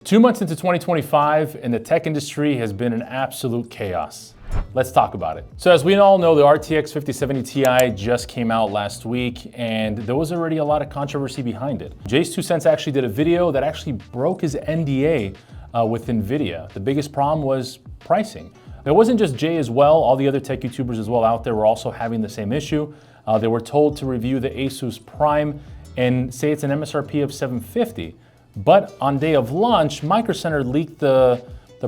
2 months into 2025, and the tech industry has been an absolute chaos. Let's talk about it. So as we all know, the RTX 5070 Ti just came out last week, and there was already a lot of controversy behind it. Jayztwocentz actually did a video that actually broke his NDA with NVIDIA. The biggest problem was pricing. It wasn't just Jay as well, all the other tech YouTubers as well out there were also having the same issue. They were told to review the Asus Prime and say it's an MSRP of $750. But on day of launch, Micro Center leaked the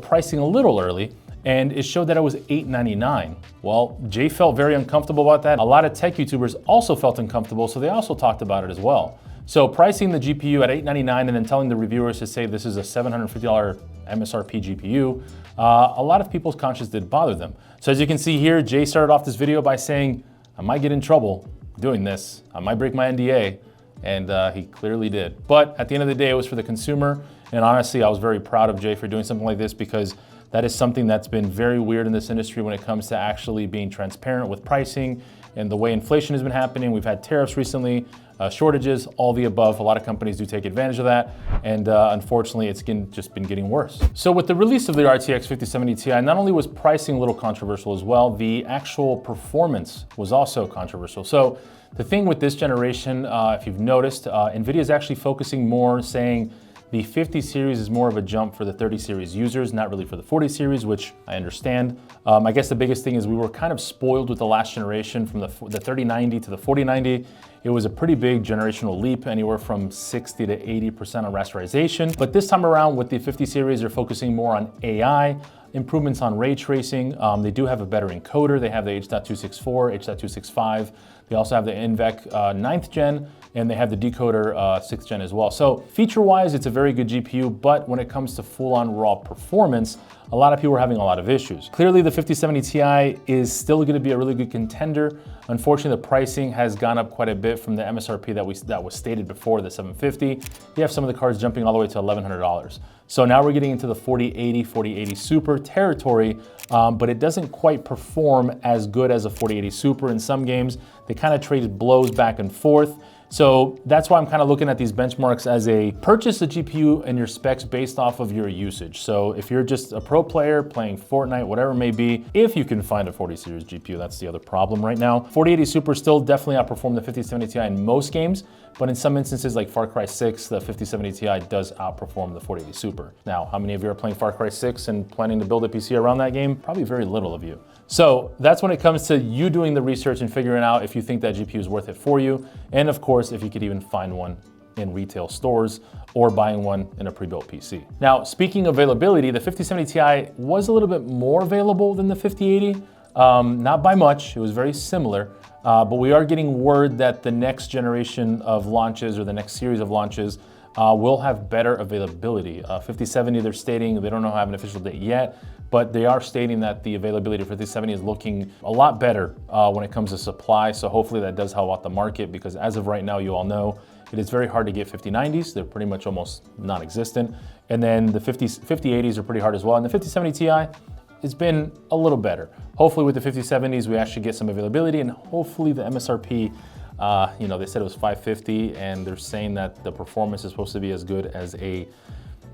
pricing a little early, and it showed that it was $899. Well, Jay felt very uncomfortable about that. A lot of tech YouTubers also felt uncomfortable, so they also talked about it as well. So pricing the GPU at $899 and then telling the reviewers to say this is a $750 MSRP GPU, a lot of people's conscience did bother them. So as you can see here, Jay started off this video by saying, I might get in trouble doing this. I might break my NDA. And he clearly did. But at the end of the day, it was for the consumer. And honestly, I was very proud of Jay for doing something like this because that is something that's been very weird in this industry when it comes to actually being transparent with pricing and the way inflation has been happening. We've had tariffs recently, shortages, all the above. A lot of companies do take advantage of that. And unfortunately, it's just been getting worse. So with the release of the RTX 5070 Ti, not only was pricing a little controversial as well, the actual performance was also controversial. So the thing with this generation, if you've noticed, NVIDIA is actually focusing more, saying the 50 series is more of a jump for the 30 series users, not really for the 40 series, which I understand. I guess the biggest thing is we were kind of spoiled with the last generation from the 3090 to the 4090. It was a pretty big generational leap, anywhere from 60 to 80% on rasterization. But this time around with the 50 series, they're focusing more on AI, improvements on ray tracing. They do have a better encoder. They have the H.264, H.265. They also have the NVENC 9th gen, and they have the decoder 6th gen as well. So feature-wise, it's a very good GPU, but when it comes to full-on raw performance, a lot of people are having a lot of issues. Clearly, the 5070 Ti is still gonna be a really good contender. Unfortunately, the pricing has gone up quite a bit from the MSRP that was stated before, the $750. You have some of the cards jumping all the way to $1,100. So now we're getting into the 4080, 4080 Super territory, but it doesn't quite perform as good as a 4080 Super in some games. They kind of traded blows back and forth. So that's why I'm kind of looking at these benchmarks as a purchase a GPU and your specs based off of your usage. So if you're just a pro player playing Fortnite, whatever it may be, if you can find a 40 series GPU, that's the other problem right now. 4080 Super still definitely outperform the 5070 Ti in most games, but in some instances like Far Cry 6, the 5070 Ti does outperform the 4080 Super. Now, how many of you are playing Far Cry 6 and planning to build a PC around that game? Probably very little of you. So that's when it comes to you doing the research and figuring out if you think that GPU is worth it for you. And of course, if you could even find one in retail stores or buying one in a pre-built PC. Now, speaking of availability, the 5070 Ti was a little bit more available than the 5080. Not by much, it was very similar. But we are getting word that the next generation of launches or the next series of launches will have better availability. 5070, they're stating, they don't know have an official date yet, but they are stating that the availability for 5070 is looking a lot better when it comes to supply. So hopefully that does help out the market, because as of right now, you all know, it is very hard to get 5090s. They're pretty much almost non-existent. And then the 5080s are pretty hard as well. And the 5070 Ti, it's been a little better. Hopefully with the 5070s, we actually get some availability, and hopefully the MSRP, they said it was $550, and they're saying that the performance is supposed to be as good as a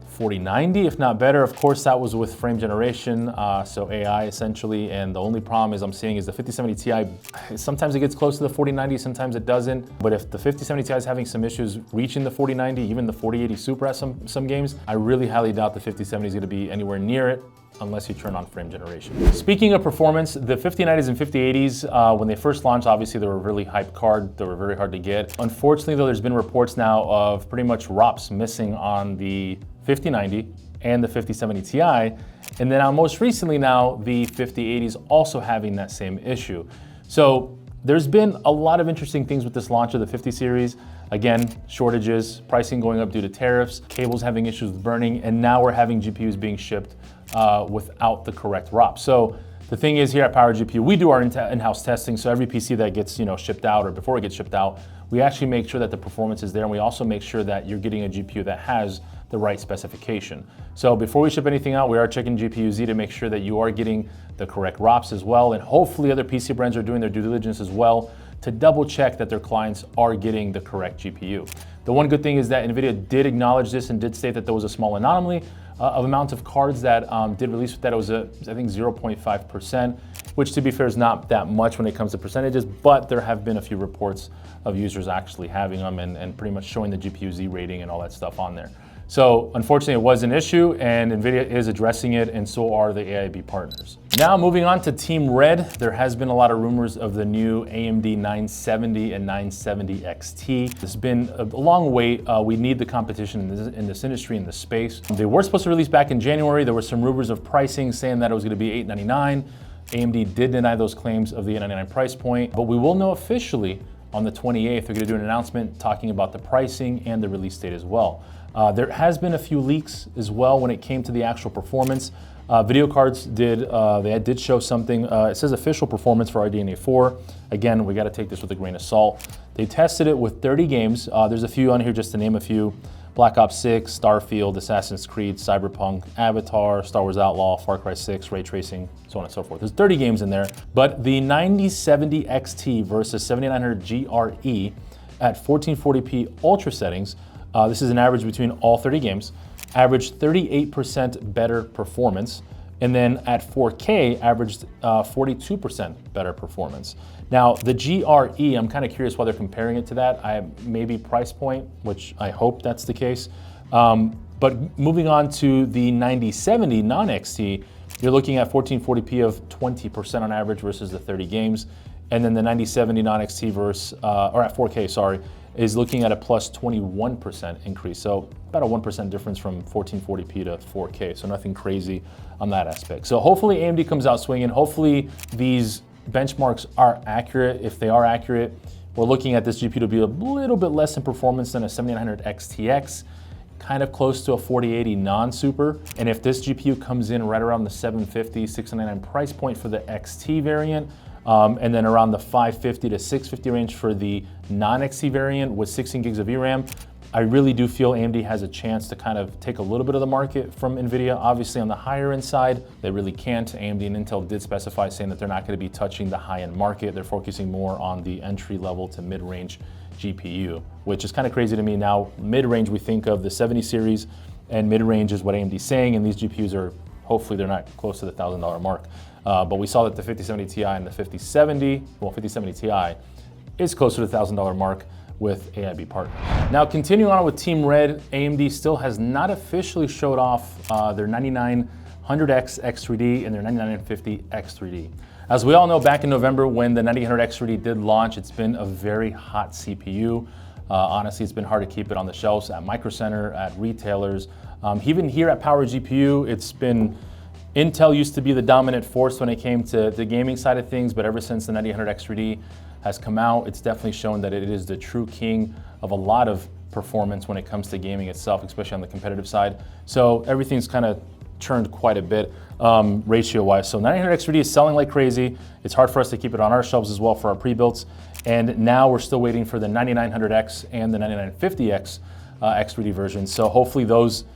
4090, if not better. Of course, that was with frame generation, so AI essentially. And the only problem is I'm seeing is the 5070 Ti, sometimes it gets close to the 4090, sometimes it doesn't. But if the 5070 Ti is having some issues reaching the 4090, even the 4080 Super at some games, I really highly doubt the 5070 is gonna be anywhere near it unless you turn on frame generation. Speaking of performance, the 5090s and 5080s, when they first launched, obviously they were a really hype card. They were very hard to get. Unfortunately though, there's been reports now of pretty much ROPs missing on the 5090 and the 5070 Ti. And then now most recently now, the 5080s also having that same issue. So there's been a lot of interesting things with this launch of the 50 series. Again, shortages, pricing going up due to tariffs, cables having issues with burning, and now we're having GPUs being shipped without the correct ROP. So the thing is, here at Power GPU, we do our in-house testing. So every PC that gets shipped out, or before it gets shipped out, we actually make sure that the performance is there, and we also make sure that you're getting a GPU that has the right specification. So before we ship anything out, we are checking GPU-Z to make sure that you are getting the correct ROPs as well, and hopefully other PC brands are doing their due diligence as well to double check that their clients are getting the correct GPU. The one good thing is that NVIDIA did acknowledge this and did state that there was a small anomaly of amount of cards that did release that. It was, I think, 0.5%, which to be fair is not that much when it comes to percentages, but there have been a few reports of users actually having them and pretty much showing the GPU Z rating and all that stuff on there. So unfortunately it was an issue and NVIDIA is addressing it, and so are the AIB partners. Now moving on to Team Red, there has been a lot of rumors of the new AMD 970 and 970 XT. It's been a long wait. We need the competition in this industry, in this space. They were supposed to release back in January. There were some rumors of pricing saying that it was going to be $899. AMD did deny those claims of the $899 price point, but we will know officially on the 28th. They're going to do an announcement talking about the pricing and the release date as well. There has been a few leaks as well when it came to the actual performance. Video cards did show something. It says official performance for RDNA 4. Again, we got to take this with a grain of salt. They tested it with 30 games. There's a few on here just to name a few. Black Ops 6, Starfield, Assassin's Creed, Cyberpunk, Avatar, Star Wars Outlaw, Far Cry 6, ray tracing, so on and so forth. There's 30 games in there, but the 9070 XT versus 7900 GRE at 1440p ultra settings, this is an average between all 30 games, averaged 38% better performance, and then at 4K averaged 42% better performance. Now the GRE, I'm kind of curious why they're comparing it to that. Maybe price point, which I hope that's the case. But moving on to the 9070 non-XT, you're looking at 1440p of 20% on average versus the 30 games. And then the 9070 non-XT or at 4K, sorry, is looking at a plus 21% increase. So about a 1% difference from 1440p to 4K. So nothing crazy on that aspect. So hopefully AMD comes out swinging. Hopefully these benchmarks are accurate. If they are accurate, we're looking at this GPU to be a little bit less in performance than a 7900 XTX, kind of close to a 4080 non-super. And if this GPU comes in right around the 750, 699 price point for the XT variant, and then around the 550 to 650 range for the non-XT variant with 16 gigs of VRAM, I really do feel AMD has a chance to kind of take a little bit of the market from NVIDIA. Obviously on the higher end side, they really can't. AMD and Intel did specify saying that they're not going to be touching the high-end market. They're focusing more on the entry level to mid-range GPU, which is kind of crazy to me. Now, mid-range, we think of the 70 series, and mid-range is what AMD's saying, and these GPUs are, hopefully they're not close to the $1,000 mark. But we saw that the 5070 Ti and the 5070 Ti is closer to the $1,000 mark with AIB partners. Now, continuing on with Team Red, AMD still has not officially showed off their 9900X X3D and their 9950 X3D. As we all know, back in November when the 9900 X3D did launch, it's been a very hot CPU. Honestly, it's been hard to keep it on the shelves at Micro Center, at retailers. Even here at Power GPU, it's been, Intel used to be the dominant force when it came to the gaming side of things, but ever since the 9900 X3D has come out, it's definitely shown that it is the true king of a lot of performance when it comes to gaming itself, especially on the competitive side. So everything's kind of churned quite a bit ratio-wise. So 9900 X3D is selling like crazy. It's hard for us to keep it on our shelves as well for our pre-builts. And now we're still waiting for the 9900X and the 9950X X3D versions. So hopefully those,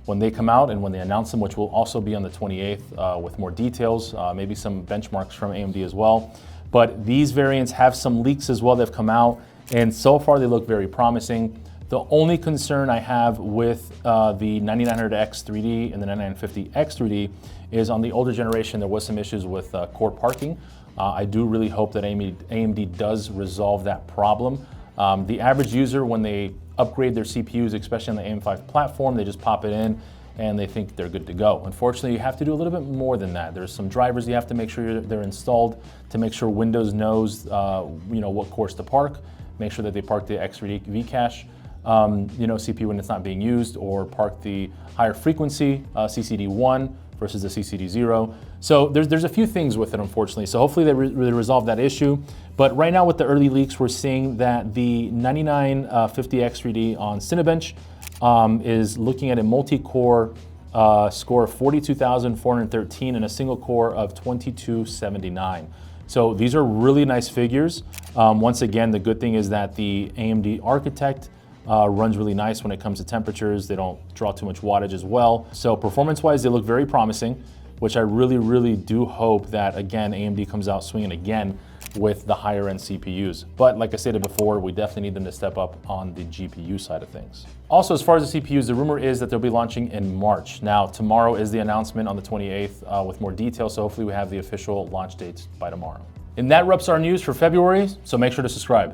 when they come out and when they announce them, which will also be on the 28th with more details, maybe some benchmarks from AMD as well. But these variants have some leaks as well that have come out, and so far they look very promising. The only concern I have with the 9900X 3D and the 9950X 3D is on the older generation, there was some issues with core parking. I do really hope that AMD does resolve that problem. The average user, when they upgrade their CPUs, especially on the AM5 platform, they just pop it in and they think they're good to go. Unfortunately, you have to do a little bit more than that. There's some drivers you have to make sure they're installed to make sure Windows knows what course to park, make sure that they park the X3D V-cache CPU when it's not being used, or park the higher frequency CCD1 versus the CCD0. So there's a few things with it, unfortunately. So hopefully they really resolve that issue. But right now with the early leaks, we're seeing that the 9950X3D on Cinebench is looking at a multi-core score of 42,413 and a single core of 2279. So these are really nice figures. Once again, the good thing is that the AMD Architect runs really nice when it comes to temperatures. They don't draw too much wattage as well. So performance-wise, they look very promising. which I really do hope that, again, AMD comes out swinging again with the higher end CPUs. But like I stated before, we definitely need them to step up on the GPU side of things. Also, as far as the CPUs, the rumor is that they'll be launching in March. Now, tomorrow is the announcement on the 28th with more details, so hopefully we have the official launch dates by tomorrow. And that wraps our news for February, so make sure to subscribe.